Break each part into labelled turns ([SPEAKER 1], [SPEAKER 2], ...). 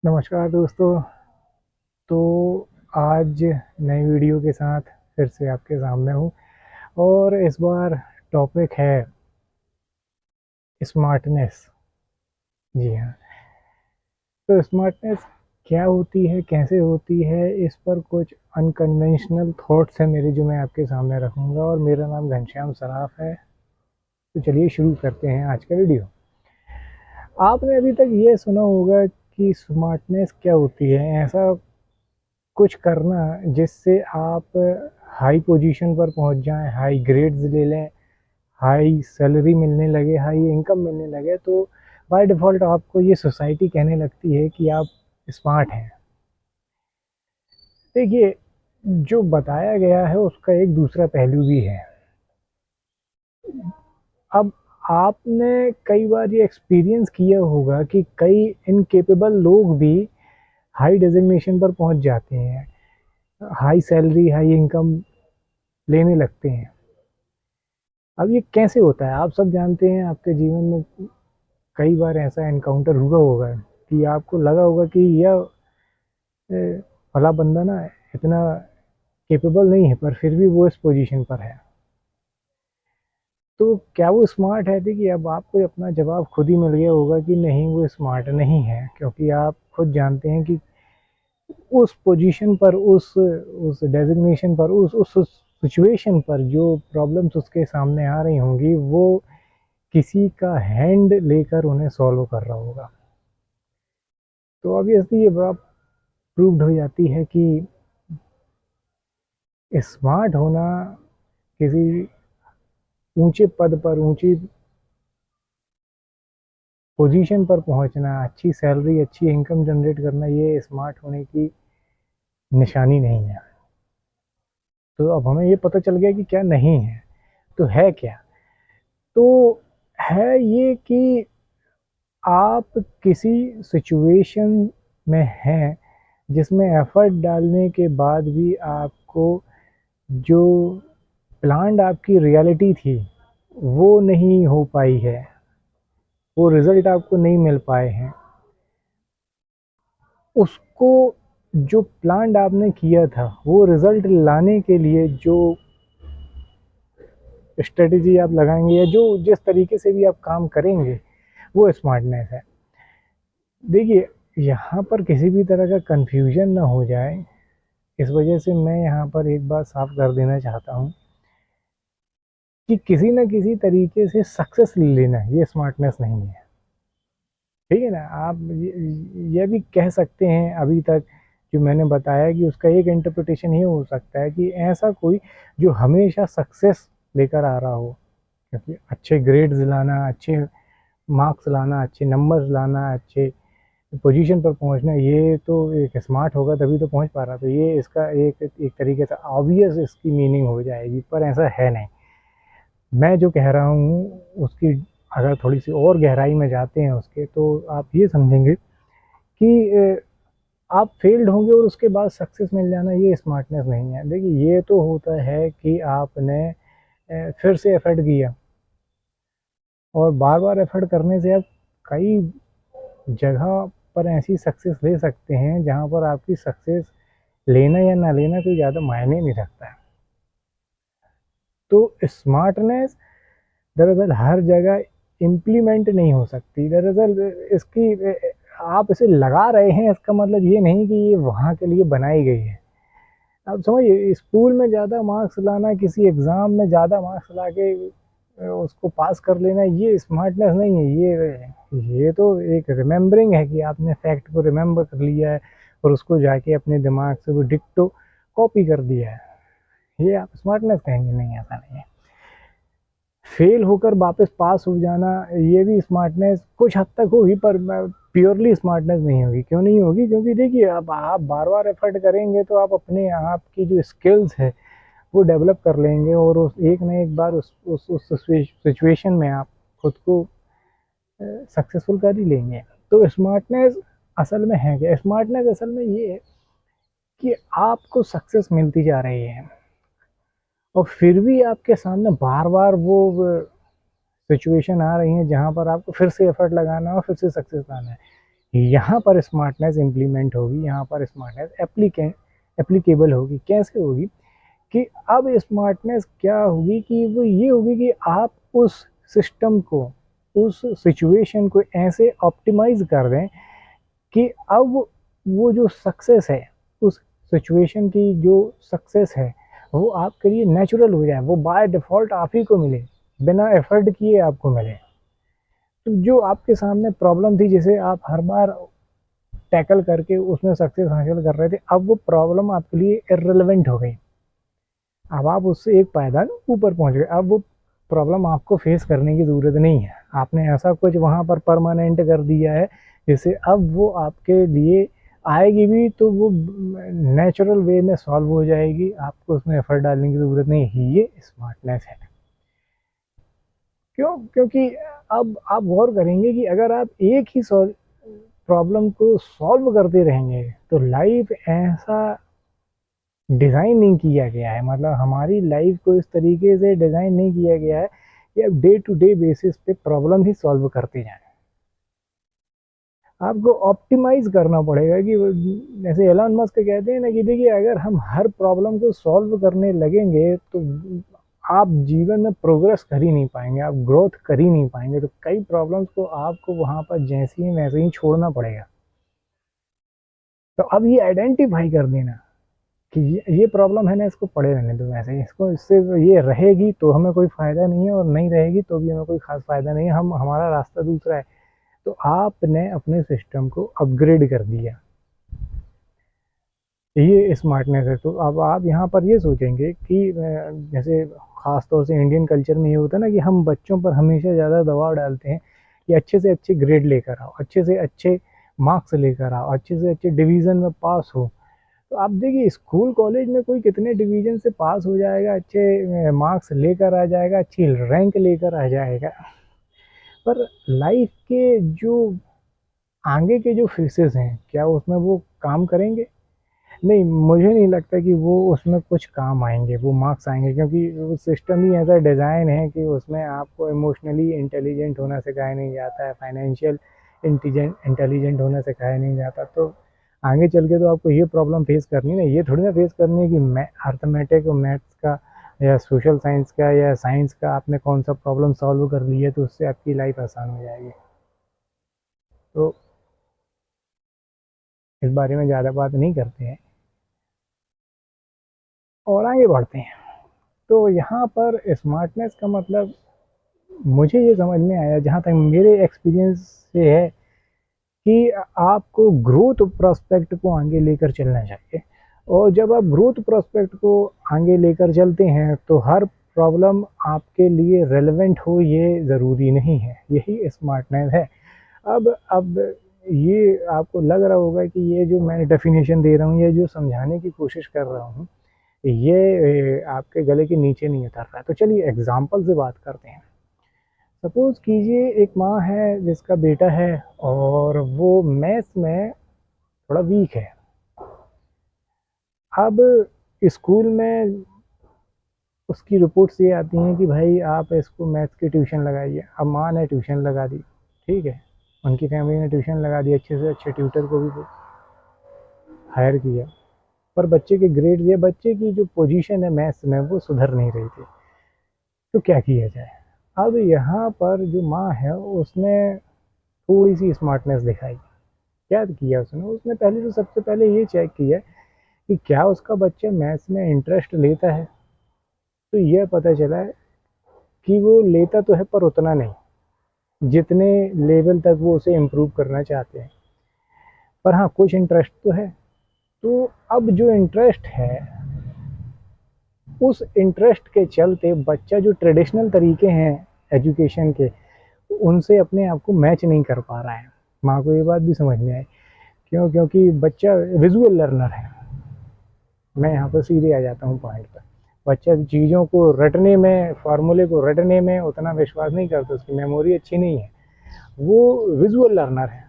[SPEAKER 1] नमस्कार दोस्तों। तो आज नई वीडियो के साथ फिर से आपके सामने हूँ और इस बार टॉपिक है स्मार्टनेस। जी हाँ। तो स्मार्टनेस क्या होती है, कैसे होती है, इस पर कुछ अनकन्वेंशनल थॉट्स हैं मेरे जो मैं आपके सामने रखूँगा। और मेरा नाम घनश्याम सराफ है। तो चलिए शुरू करते हैं आज का वीडियो। आपने अभी तक ये सुना होगा कि स्मार्टनेस क्या होती है, ऐसा कुछ करना जिससे आप हाई पोजीशन पर पहुंच जाएं, हाई ग्रेड्स ले लें, हाई सैलरी मिलने लगे, हाई इनकम मिलने लगे, तो बाय डिफ़ॉल्ट आपको ये सोसाइटी कहने लगती है कि आप स्मार्ट हैं। देखिए, जो बताया गया है उसका एक दूसरा पहलू भी है। अब आपने कई बार ये एक्सपीरियंस किया होगा कि कई इनकेपेबल लोग भी हाई डेजिग्नेशन पर पहुंच जाते हैं, हाई सैलरी, हाई इनकम लेने लगते हैं। अब ये कैसे होता है? आप सब जानते हैं, आपके जीवन में कई बार ऐसा एनकाउंटर हुआ होगा कि आपको लगा होगा कि यह फला बंदा ना इतना कैपेबल नहीं है, पर फिर भी वो इस पोजीशन पर है। तो क्या वो स्मार्ट है? देखिए, अब आपको अपना जवाब खुद ही मिल गया होगा कि नहीं, वो स्मार्ट नहीं है, क्योंकि आप खुद जानते हैं कि उस पोजीशन पर, उस डेजिग्नेशन पर, उस सिचुएशन पर जो प्रॉब्लम्स उसके सामने आ रही होंगी, वो किसी का हैंड लेकर उन्हें सॉल्व कर रहा होगा। तो ऑब्वियसली ये बात प्रूव्ड हो जाती है कि स्मार्ट होना, किसी ऊंचे पद पर, ऊंची पोजीशन पर पहुंचना, अच्छी सैलरी, अच्छी इनकम जनरेट करना, ये स्मार्ट होने की निशानी नहीं है। तो अब हमें ये पता चल गया कि क्या नहीं है, तो है क्या? तो है ये कि आप किसी सिचुएशन में हैं जिसमें एफर्ट डालने के बाद भी आपको जो प्लान्ड आपकी रियलिटी थी वो नहीं हो पाई है, वो रिजल्ट आपको नहीं मिल पाए हैं। उसको, जो प्लान्ड आपने किया था, वो रिजल्ट लाने के लिए जो स्ट्रेटेजी आप लगाएंगे या जो जिस तरीके से भी आप काम करेंगे, वो स्मार्टनेस है। देखिए, यहाँ पर किसी भी तरह का कंफ्यूजन ना हो जाए, इस वजह से मैं यहाँ पर एक बात साफ कर देना चाहता हूँ कि किसी न किसी तरीके से सक्सेस ले लेना ये स्मार्टनेस नहीं है। ठीक है ना? आप ये भी कह सकते हैं अभी तक जो मैंने बताया कि उसका एक इंटरप्रिटेशन ये हो सकता है कि ऐसा कोई जो हमेशा सक्सेस लेकर आ रहा हो, क्योंकि अच्छे ग्रेड्स लाना, अच्छे मार्क्स लाना, अच्छे नंबर्स लाना, अच्छे पोजीशन पर पहुंचना, ये तो एक स्मार्ट होगा तभी तो पहुंच पा रहा। तो ये इसका एक एक तरीके से ऑब्वियस इसकी मीनिंग हो जाएगी, पर ऐसा है नहीं। मैं जो कह रहा हूँ उसकी अगर थोड़ी सी और गहराई में जाते हैं उसके, तो आप ये समझेंगे कि आप फेल्ड होंगे और उसके बाद सक्सेस मिल जाना, ये स्मार्टनेस नहीं है। देखिए, ये तो होता है कि आपने फिर से एफर्ट किया, और बार बार एफर्ट करने से आप कई जगह पर ऐसी सक्सेस ले सकते हैं जहाँ पर आपकी सक्सेस लेना या ना लेना कोई ज़्यादा मायने नहीं रखता है। तो स्मार्टनेस दरअसल हर जगह इम्प्लीमेंट नहीं हो सकती। दरअसल इसकी, आप इसे लगा रहे हैं, इसका मतलब ये नहीं कि ये वहाँ के लिए बनाई गई है। आप समझिए, स्कूल में ज़्यादा मार्क्स लाना, किसी एग्ज़ाम में ज़्यादा मार्क्स ला के उसको पास कर लेना, ये स्मार्टनेस नहीं है। ये तो एक रिमेम्बरिंग है कि आपने फैक्ट को रिमेम्बर कर लिया है और उसको जाके अपने दिमाग से वो डिक्टो कॉपी कर दिया है। ये आप स्मार्टनेस कहेंगे? नहीं, ऐसा नहीं है। फेल होकर वापस पास हो जाना, ये भी स्मार्टनेस कुछ हद तक होगी, पर प्योरली स्मार्टनेस नहीं होगी। क्यों नहीं होगी? क्योंकि देखिए, अब आप बार बार एफर्ट करेंगे तो आप अपने आप की जो स्किल्स है वो डेवलप कर लेंगे, और उस एक ना एक बार उस सिचुएशन में आप खुद को सक्सेसफुल कर ही लेंगे। तो स्मार्टनेस असल में है क्या? स्मार्टनेस असल में ये है कि आपको सक्सेस मिलती जा रही है और फिर भी आपके सामने बार बार वो सिचुएशन आ रही है जहाँ पर आपको फिर से एफर्ट लगाना है और फिर से सक्सेस लाना है। यहाँ पर स्मार्टनेस इम्प्लीमेंट होगी, यहाँ पर स्मार्टनेस एप्लीकेबल होगी। कैसे होगी कि अब स्मार्टनेस क्या होगी कि वो ये होगी कि आप उस सिस्टम को, उस सिचुएशन को ऐसे ऑप्टिमाइज कर दें कि अब वो जो सक्सेस है, उस सिचुएशन की जो सक्सेस है वो आपके लिए नेचुरल हो जाए, वो बाय डिफ़ॉल्ट आप ही को मिले, बिना एफर्ट किए आपको मिले। तो जो आपके सामने प्रॉब्लम थी, जिसे आप हर बार टैकल करके उसमें सक्सेस हासिल कर रहे थे, अब वो प्रॉब्लम आपके लिए इर्रेलेवेंट हो गई। अब आप उससे एक पायदान ऊपर पहुंच गए। अब वो प्रॉब्लम आपको फेस करने की ज़रूरत नहीं है। आपने ऐसा कुछ वहाँ पर परमानेंट कर दिया है जिससे अब वो आपके लिए आएगी भी तो वो नेचुरल वे में सॉल्व हो जाएगी, आपको उसमें एफर्ट डालने की ज़रूरत नहीं है। ये स्मार्टनेस है। क्यों? क्योंकि अब आप गौर करेंगे कि अगर आप एक ही प्रॉब्लम को सॉल्व करते रहेंगे तो लाइफ ऐसा डिज़ाइन नहीं किया गया है, मतलब हमारी लाइफ को इस तरीके से डिज़ाइन नहीं किया गया है कि आप डे टू डे बेसिस पे प्रॉब्लम ही सॉल्व करते जाएं। आपको ऑप्टिमाइज करना पड़ेगा कि जैसे एलन मस्क कहते हैं ना कि देखिए, अगर हम हर प्रॉब्लम को सॉल्व करने लगेंगे तो आप जीवन में प्रोग्रेस कर ही नहीं पाएंगे, आप ग्रोथ कर ही नहीं पाएंगे। तो कई प्रॉब्लम्स को आपको वहाँ पर जैसी ही वैसे ही छोड़ना पड़ेगा। तो अब ये आइडेंटिफाई कर देना कि ये प्रॉब्लम है ना, इसको पड़े रहने दो वैसे ही, इसको इससे ये रहेगी तो हमें कोई फ़ायदा नहीं है, और नहीं रहेगी तो भी हमें कोई ख़ास फ़ायदा नहीं है, हमारा रास्ता दूसरा है। तो आपने अपने सिस्टम को अपग्रेड कर दिया, ये स्मार्टनेस है। तो अब आप यहाँ पर ये सोचेंगे कि जैसे ख़ास तौर से इंडियन कल्चर में ये होता है ना कि हम बच्चों पर हमेशा ज़्यादा दबाव डालते हैं कि अच्छे से अच्छे ग्रेड लेकर आओ, अच्छे से अच्छे मार्क्स लेकर आओ, अच्छे से अच्छे डिवीज़न में पास हो। तो आप देखिए, स्कूल कॉलेज में कोई कितने डिवीज़न से पास हो जाएगा, अच्छे मार्क्स लेकर आ जाएगा, अच्छी रैंक लेकर आ जाएगा, पर लाइफ के जो आगे के जो फेसेस हैं, क्या उसमें वो काम करेंगे? नहीं, मुझे नहीं लगता कि वो उसमें कुछ काम आएंगे, वो मार्क्स आएंगे, क्योंकि वो सिस्टम ही ऐसा डिज़ाइन है कि उसमें आपको इमोशनली इंटेलिजेंट होना सिखाया नहीं जाता है, फाइनेंशियल इंटेलिजेंट होना सिखाया नहीं जाता। तो आगे चल के तो आपको ये प्रॉब्लम फेस करनी है ना, ये थोड़ी ना फेस करनी है कि मैं अर्थमेटिक और मैथ्स का या सोशल साइंस का या साइंस का आपने कौन सा प्रॉब्लम सॉल्व कर लिया तो उससे आपकी लाइफ आसान हो जाएगी। तो इस बारे में ज़्यादा बात नहीं करते हैं और आगे बढ़ते हैं। तो यहाँ पर स्मार्टनेस का मतलब मुझे ये समझ में आया, जहाँ तक मेरे एक्सपीरियंस से है, कि आपको ग्रोथ प्रोस्पेक्ट को आगे लेकर चलना चाहिए। और जब आप ग्रोथ प्रोस्पेक्ट को आगे लेकर चलते हैं तो हर प्रॉब्लम आपके लिए रेलेवेंट हो ये ज़रूरी नहीं है, यही स्मार्टनेस है। अब ये आपको लग रहा होगा कि ये जो मैं डेफिनेशन दे रहा हूँ, ये जो समझाने की कोशिश कर रहा हूँ, ये आपके गले के नीचे नहीं उतर रहा है। तो चलिए एग्जाम्पल से बात करते हैं। सपोज़ कीजिए एक माँ है जिसका बेटा है और वो मैथ्स में थोड़ा वीक है। अब स्कूल में उसकी रिपोर्ट्स ये आती हैं कि भाई आप इसको मैथ्स की ट्यूशन लगाइए। अब माँ ने ट्यूशन लगा दी, ठीक है, उनकी फैमिली ने ट्यूशन लगा दी, अच्छे से अच्छे ट्यूटर को भी हायर किया, पर बच्चे के ग्रेड या बच्चे की जो पोजीशन है मैथ्स में वो सुधर नहीं रही थी। तो क्या किया जाए? अब यहाँ पर जो माँ है उसने थोड़ी सी स्मार्टनेस दिखाई। क्या किया उसने? उसने पहले तो सबसे पहले ये चेक किया कि क्या उसका बच्चा मैथ्स में इंटरेस्ट लेता है। तो यह पता चला है कि वो लेता तो है पर उतना नहीं जितने लेवल तक वो उसे इम्प्रूव करना चाहते हैं, पर हाँ कुछ इंटरेस्ट तो है। तो अब जो इंटरेस्ट है, उस इंटरेस्ट के चलते बच्चा जो ट्रेडिशनल तरीके हैं एजुकेशन के, उनसे अपने आप को मैच नहीं कर पा रहा है। माँ को ये बात भी समझ में आई। क्यों? क्योंकि बच्चा विजुअल लर्नर है। मैं यहाँ पर सीधे आ जाता हूँ पॉइंट पर। बच्चा चीज़ों को रटने में, फार्मूले को रटने में उतना विश्वास नहीं करता, उसकी मेमोरी अच्छी नहीं है, वो विजुअल लर्नर है।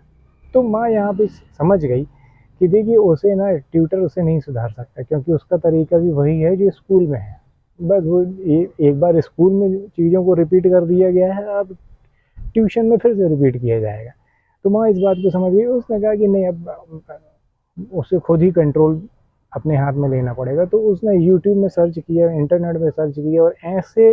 [SPEAKER 1] तो माँ यहाँ पे समझ गई कि देखिए उसे ना ट्यूटर उसे नहीं सुधार सकता, क्योंकि उसका तरीका भी वही है जो स्कूल में है। बस वो एक बार स्कूल में चीज़ों को रिपीट कर दिया गया है, अब ट्यूशन में फिर से रिपीट किया जाएगा। तो माँ इस बात को समझ गई, उसने कहा कि नहीं, अब उसे खुद ही कंट्रोल अपने हाथ में लेना पड़ेगा। तो उसने यूट्यूब में सर्च किया, इंटरनेट में सर्च किया, और ऐसे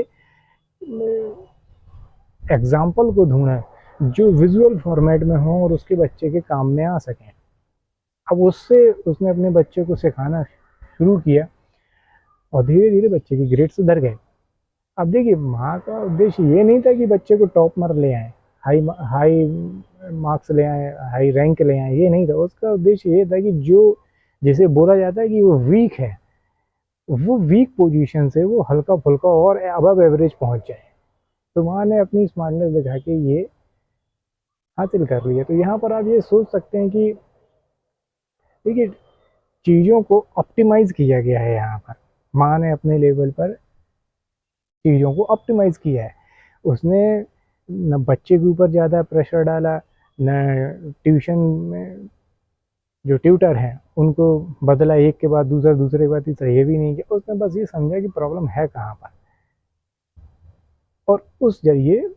[SPEAKER 1] एग्जाम्पल को ढूंढा जो विजुअल फॉर्मेट में हो और उसके बच्चे के काम में आ सकें। अब उससे उसने अपने बच्चे को सिखाना शुरू किया, और धीरे धीरे बच्चे की ग्रेड सुधर गए। अब देखिए, माँ का उद्देश्य ये नहीं था कि बच्चे को टॉप मार्क ले आए, हाई हाई मार्क्स ले आए, हाई रैंक ले आए, ये नहीं था। उसका उद्देश्य ये था कि जो जिसे बोला जाता है कि वो वीक है, वो वीक पोजीशन से वो हल्का फुल्का और अबव एवरेज पहुंच जाए। तो माँ ने अपनी स्मार्टनेस दिखा के ये हासिल कर लिया। तो यहाँ पर आप ये सोच सकते हैं कि देखिए, चीज़ों को ऑप्टिमाइज किया गया है। यहाँ पर माँ ने अपने लेवल पर चीज़ों को ऑप्टिमाइज किया है। उसने न बच्चे के ऊपर ज़्यादा प्रेशर डाला, न ट्यूशन में जो ट्यूटर हैं उनको बदला एक के बाद दूसरा, दूसरे के बाद तीसरा, ये भी नहीं किया। उसने बस ये समझा कि प्रॉब्लम है कहाँ पर, और उस जरिए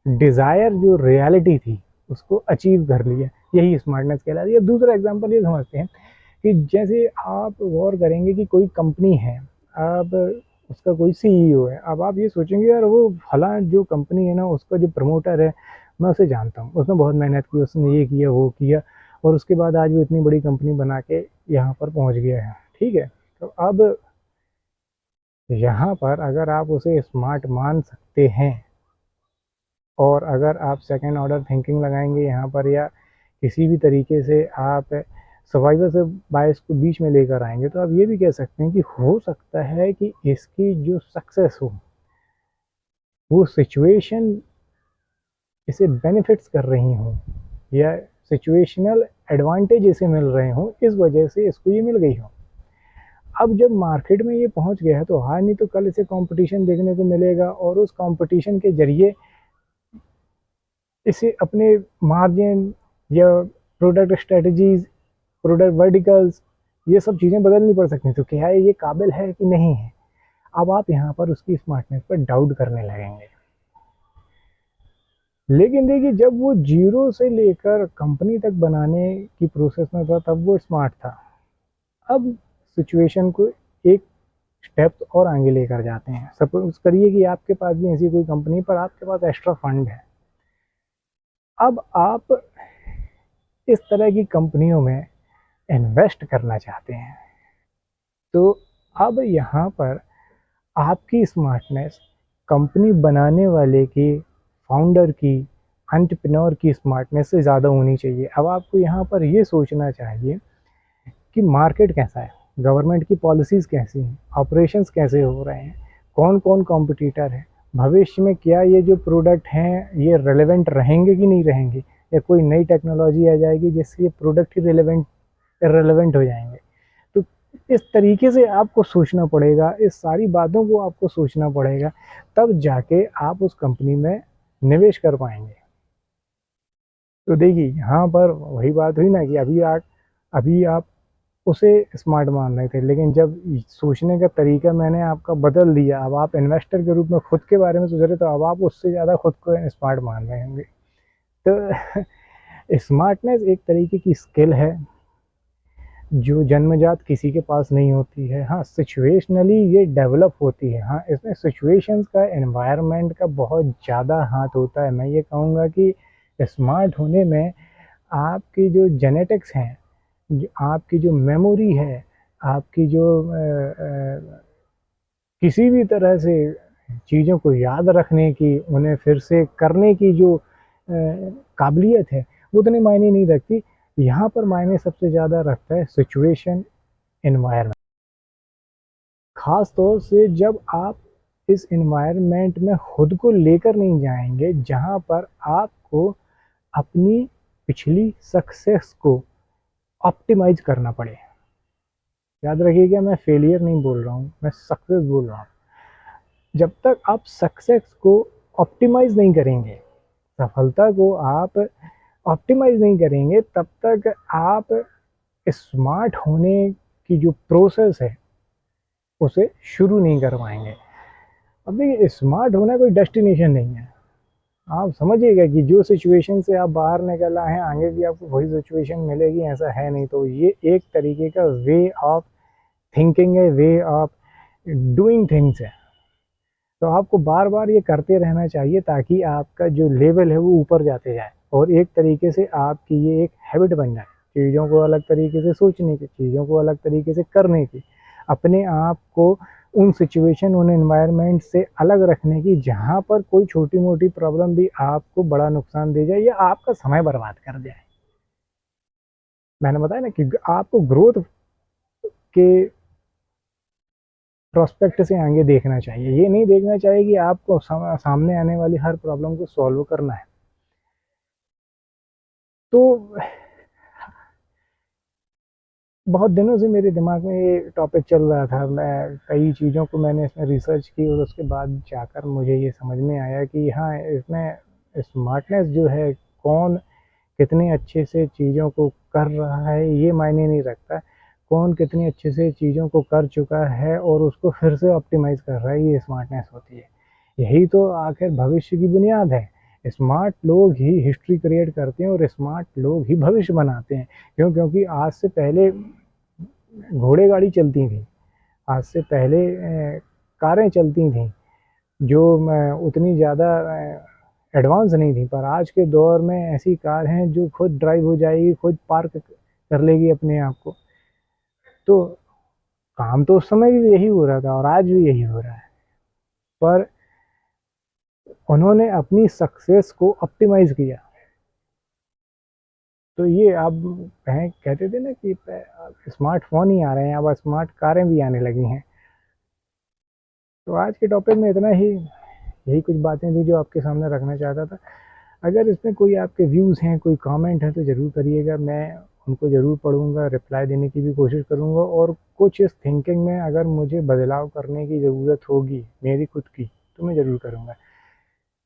[SPEAKER 1] डिज़ायर जो रियलिटी थी उसको अचीव कर लिया। यही स्मार्टनेस कहलाती है। दूसरा एग्जांपल ये समझते हैं कि जैसे आप गौर करेंगे कि कोई कंपनी है, अब उसका कोई सीईओ है। अब आप ये सोचेंगे यार वो फला जो कंपनी है ना, उसका जो प्रमोटर है, मैं उसे जानता हूँ, उसने बहुत मेहनत की, उसने ये किया वो किया, और उसके बाद आज वो इतनी बड़ी कंपनी बना के यहाँ पर पहुँच गया है। ठीक है, तो अब यहाँ पर अगर आप उसे स्मार्ट मान सकते हैं, और अगर आप सेकेंड ऑर्डर थिंकिंग लगाएंगे यहाँ पर, या किसी भी तरीके से आप सर्वाइवल से बायस को बीच में लेकर आएंगे, तो आप ये भी कह सकते हैं कि हो सकता है कि इसकी जो सक्सेस हो, वो सिचुएशन इसे बेनिफिट्स कर रही हों, या सिचुएशनल एडवांटेज इसे मिल रहे हों, इस वजह से इसको ये मिल गई हो। अब जब मार्केट में ये पहुंच गया है, तो हाँ नहीं तो कल इसे कंपटीशन देखने को मिलेगा, और उस कंपटीशन के जरिए इसे अपने मार्जिन या प्रोडक्ट स्ट्रेटजीज, प्रोडक्ट वर्टिकल्स, ये सब चीज़ें बदलनी पड़ सकती हैं। तो क्या है, ये काबिल है कि नहीं है? अब आप यहाँ पर उसकी स्मार्टनेस पर डाउट करने लगेंगे। लेकिन देखिए, जब वो जीरो से लेकर कंपनी तक बनाने की प्रोसेस में था, तब वो स्मार्ट था। अब सिचुएशन को एक स्टेप और आगे लेकर जाते हैं। सपोज करिए कि आपके पास भी ऐसी कोई कंपनी, पर आपके पास एक्स्ट्रा फंड है। अब आप इस तरह की कंपनियों में इन्वेस्ट करना चाहते हैं। तो अब यहाँ पर आपकी स्मार्टनेस कंपनी बनाने वाले की, फाउंडर की, एंटरप्रेन्योर की स्मार्टनेस से ज़्यादा होनी चाहिए। अब आपको यहाँ पर ये सोचना चाहिए कि मार्केट कैसा है, गवर्नमेंट की पॉलिसीज़ कैसी हैं, ऑपरेशंस कैसे हो रहे हैं, कौन कौन कॉम्पिटिटर है, भविष्य में क्या ये जो प्रोडक्ट हैं ये रेलेवेंट रहेंगे कि नहीं रहेंगे, या कोई नई टेक्नोलॉजी आ जाएगी जिससे ये प्रोडक्ट ही रेलेवेंट हो जाएंगे। तो इस तरीके से आपको सोचना पड़ेगा, इस सारी बातों को आपको सोचना पड़ेगा, तब जाके आप उस कंपनी में निवेश कर पाएंगे। तो देखिए, यहाँ पर वही बात हुई ना कि अभी आप उसे स्मार्ट मान रहे थे, लेकिन जब सोचने का तरीका मैंने आपका बदल दिया, अब आप इन्वेस्टर के रूप में खुद के बारे में सोच रहे, तो अब आप उससे ज़्यादा खुद को स्मार्ट मान रहे होंगे। तो स्मार्टनेस एक तरीके की स्किल है जो जन्मजात किसी के पास नहीं होती है। हाँ, सिचुएशनली ये डेवलप होती है। हाँ, इसमें सिचुएशंस का, एनवायरनमेंट का बहुत ज़्यादा हाथ होता है। मैं ये कहूँगा कि स्मार्ट होने में आपकी जो जेनेटिक्स हैं, आपकी जो मेमोरी है, आपकी जो किसी भी तरह से चीज़ों को याद रखने की, उन्हें फिर से करने की जो काबिलियत है, वो उतनी मायने नहीं रखती। यहाँ पर मायने सबसे ज़्यादा रखता है सिचुएशन, एनवायरनमेंट। ख़ास तौर से जब आप इस एनवायरनमेंट में खुद को लेकर नहीं जाएंगे, जहाँ पर आपको अपनी पिछली सक्सेस को ऑप्टिमाइज करना पड़े। याद रखिएगा, मैं फेलियर नहीं बोल रहा हूँ, मैं सक्सेस बोल रहा हूँ। जब तक आप सक्सेस को ऑप्टिमाइज नहीं करेंगे, सफलता को आप ऑप्टिमाइज नहीं करेंगे, तब तक आप स्मार्ट होने की जो प्रोसेस है उसे शुरू नहीं कर पाएंगे। अब देखिए, स्मार्ट होना कोई डेस्टिनेशन नहीं है। आप समझिएगा कि जो सिचुएशन से आप बाहर निकल आए हैं आगे भी आपको वही सिचुएशन मिलेगी, ऐसा है नहीं। तो ये एक तरीके का वे ऑफ थिंकिंग है, वे ऑफ डूइंग थिंग्स है। तो आपको बार बार ये करते रहना चाहिए ताकि आपका जो लेवल है वो ऊपर जाते जाए, और एक तरीके से आपकी ये एक हैबिट बन जाए चीज़ों को अलग तरीके से सोचने की, चीज़ों को अलग तरीके से करने की, अपने आप को उन सिचुएशन, उन एनवायरनमेंट से अलग रखने की जहाँ पर कोई छोटी मोटी प्रॉब्लम भी आपको बड़ा नुकसान दे जाए या आपका समय बर्बाद कर जाए। मैंने बताया ना कि आपको ग्रोथ के प्रोस्पेक्ट से आगे देखना चाहिए, ये नहीं देखना चाहिए कि आपको सामने आने वाली हर प्रॉब्लम को सॉल्व करना है। तो बहुत दिनों से मेरे दिमाग में ये टॉपिक चल रहा था, मैं कई चीज़ों को मैंने इसमें रिसर्च की और उसके बाद जाकर मुझे ये समझ में आया कि हाँ, इसमें स्मार्टनेस जो है, कौन कितने अच्छे से चीज़ों को कर रहा है ये मायने नहीं रखता, कौन कितने अच्छे से चीज़ों को कर चुका है और उसको फिर से ऑप्टिमाइज़ कर रहा है, ये स्मार्टनेस होती है। यही तो आखिर भविष्य की बुनियाद है। स्मार्ट लोग ही हिस्ट्री क्रिएट करते हैं और स्मार्ट लोग ही भविष्य बनाते हैं। क्यों? क्योंकि आज से पहले घोड़े गाड़ी चलती थी, आज से पहले कारें चलती थीं जो उतनी ज़्यादा एडवांस नहीं थी, पर आज के दौर में ऐसी कार हैं जो खुद ड्राइव हो जाएगी, खुद पार्क कर लेगी अपने आप को। तो काम तो उस समय भी यही हो रहा था और आज भी यही हो रहा है, पर उन्होंने अपनी सक्सेस को ऑप्टिमाइज़ किया। तो ये आप कहते थे ना कि स्मार्टफ़ोन ही आ रहे हैं, अब स्मार्ट कारें भी आने लगी हैं। तो आज के टॉपिक में इतना ही, यही कुछ बातें थी जो आपके सामने रखना चाहता था। अगर इसमें कोई आपके व्यूज़ हैं, कोई कमेंट है तो ज़रूर करिएगा, मैं उनको ज़रूर पढ़ूँगा, रिप्लाई देने की भी कोशिश करूँगा, और कुछ इस थिंकिंग में अगर मुझे बदलाव करने की ज़रूरत होगी मेरी खुद की, तो मैं ज़रूर करूँगा।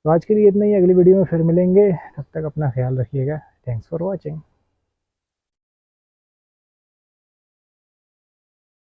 [SPEAKER 1] तो आज के लिए इतना ही, अगली वीडियो में फिर मिलेंगे, तब तक अपना ख्याल रखिएगा। Thanks for watching.